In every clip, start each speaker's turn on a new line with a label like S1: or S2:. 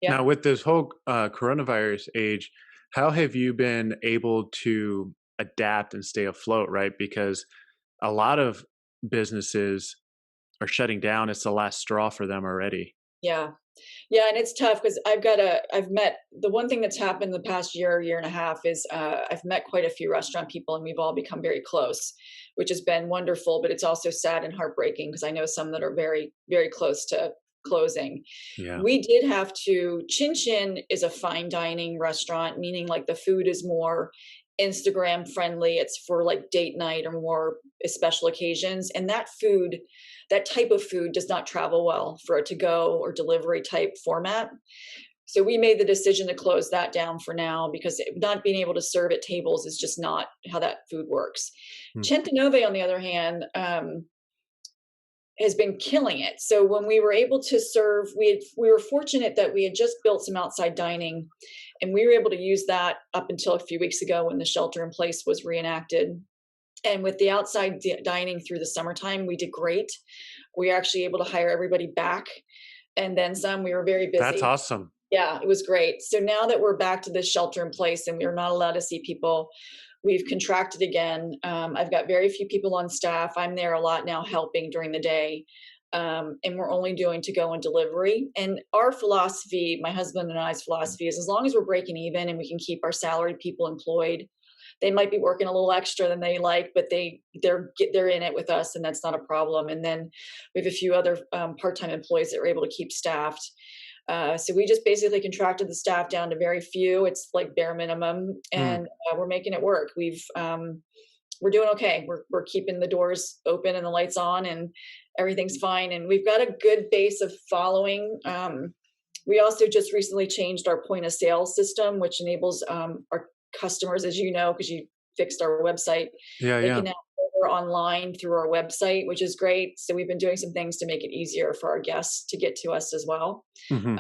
S1: Yeah.
S2: Now, with this whole coronavirus age, how have you been able to adapt and stay afloat, right? Because a lot of businesses are shutting down. It's the last straw for them already.
S1: Yeah. Yeah, and it's tough because I've met the one thing that's happened the past year, year and a half is I've met quite a few restaurant people and we've all become very close, which has been wonderful, but it's also sad and heartbreaking because I know some that are very, very close to closing.
S2: Yeah.
S1: We did have to Chin Chin is a fine dining restaurant, meaning like the food is more Instagram friendly. It's for like date night or more special occasions. And that food, that type of food does not travel well for a to go or delivery type format. So we made the decision to close that down for now because not being able to serve at tables is just not how that food works.
S2: Mm.
S1: Centinove, on the other hand, has been killing it. So when we were able to serve, we were fortunate that we had just built some outside dining, and we were able to use that up until a few weeks ago when the shelter in place was reenacted. And with the outside dining through the summertime, we did great. We were actually able to hire everybody back, and then some. We were very
S2: That's
S1: busy.
S2: awesome.
S1: Yeah, it was great. So now that we're back to this shelter in place and we're not allowed to see people, we've contracted again. I've got very few people on staff. I'm there a lot now helping during the day. And we're only doing to go and delivery. And our philosophy, my husband and I's philosophy, is as long as we're breaking even and we can keep our salaried people employed, they might be working a little extra than they like, but they're in it with us, and that's not a problem. And then we have a few other part-time employees that we're able to keep staffed. So we just basically contracted the staff down to very few. It's like bare minimum,
S2: Mm.
S1: and we're making it work. We're doing okay. We're keeping the doors open and the lights on, and everything's fine. And we've got a good base of following. We also just recently changed our point of sale system, which enables our customers, as you know, because you fixed our website,
S2: Yeah,
S1: they can
S2: yeah.
S1: now order online through our website, which is great. So we've been doing some things to make it easier for our guests to get to us as well,
S2: Hmm.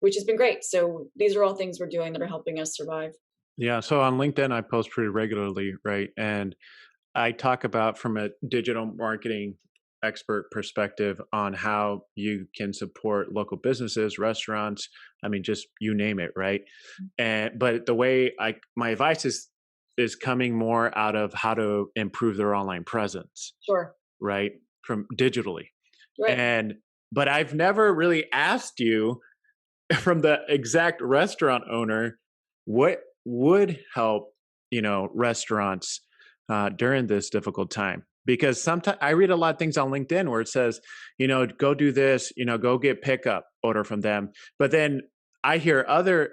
S1: which has been great. So these are all things we're doing that are helping us survive.
S2: Yeah. So on LinkedIn, I post pretty regularly, right? And I talk about from a digital marketing expert perspective on how you can support local businesses, restaurants, I mean just you name it, right? And but the way I my advice is coming more out of how to improve their online presence,
S1: Sure.
S2: right? From digitally.
S1: Right.
S2: And but I've never really asked you from the exact restaurant owner what would help, restaurants during this difficult time. Because sometimes I read a lot of things on LinkedIn where it says, go do this, go get pickup order from them. But then I hear other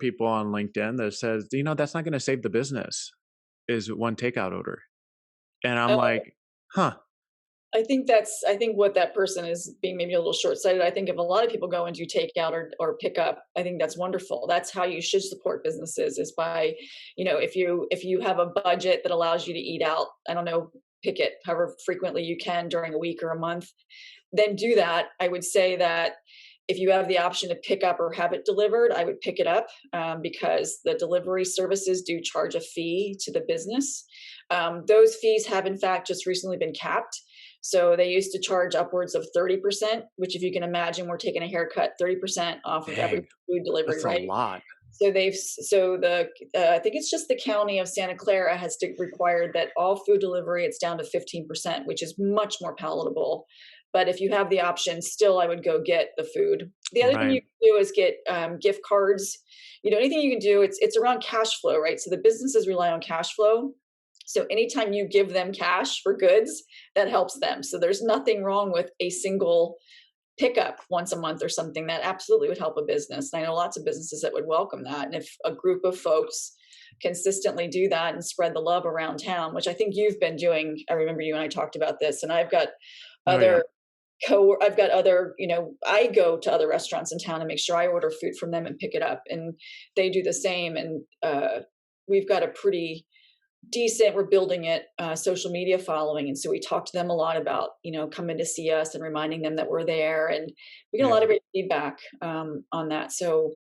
S2: people on LinkedIn that says, that's not going to save the business is one takeout order. And I'm
S1: Uh,
S2: like, huh,
S1: I think what that person is being maybe a little short-sighted. I think if a lot of people go and do takeout or pick up, I think that's wonderful. That's how you should support businesses is by, if you have a budget that allows you to eat out, I don't know, pick it however frequently you can during a week or a month, then do that. I would say that if you have the option to pick up or have it delivered, I would pick it up because the delivery services do charge a fee to the business. Those fees have, in fact, just recently been capped. So they used to charge upwards of 30%, which, if you can imagine, we're taking a haircut 30% off of every
S2: dang,
S1: food delivery,
S2: that's a
S1: right?
S2: lot.
S1: So I think it's just the county of Santa Clara has required that all food delivery, it's down to 15%, which is much more palatable. But if you have the option, still, I would go get the food. The other thing you
S2: Right.
S1: can do is get gift cards. Anything you can do, it's around cash flow, right? So the businesses rely on cash flow. So anytime you give them cash for goods, that helps them. So there's nothing wrong with a single pickup once a month or something. That absolutely would help a business. And I know lots of businesses that would welcome that. And if a group of folks consistently do that and spread the love around town, which I think you've been doing. I remember you and I talked about this, and
S2: Oh yeah.
S1: other I've got other, I go to other restaurants in town and make sure I order food from them and pick it up, and they do the same. And we've got a pretty decent, we're building it, social media following. And so we talk to them a lot about, coming to see us and reminding them that we're there. And we get a lot
S2: Yeah.
S1: of great feedback on that. So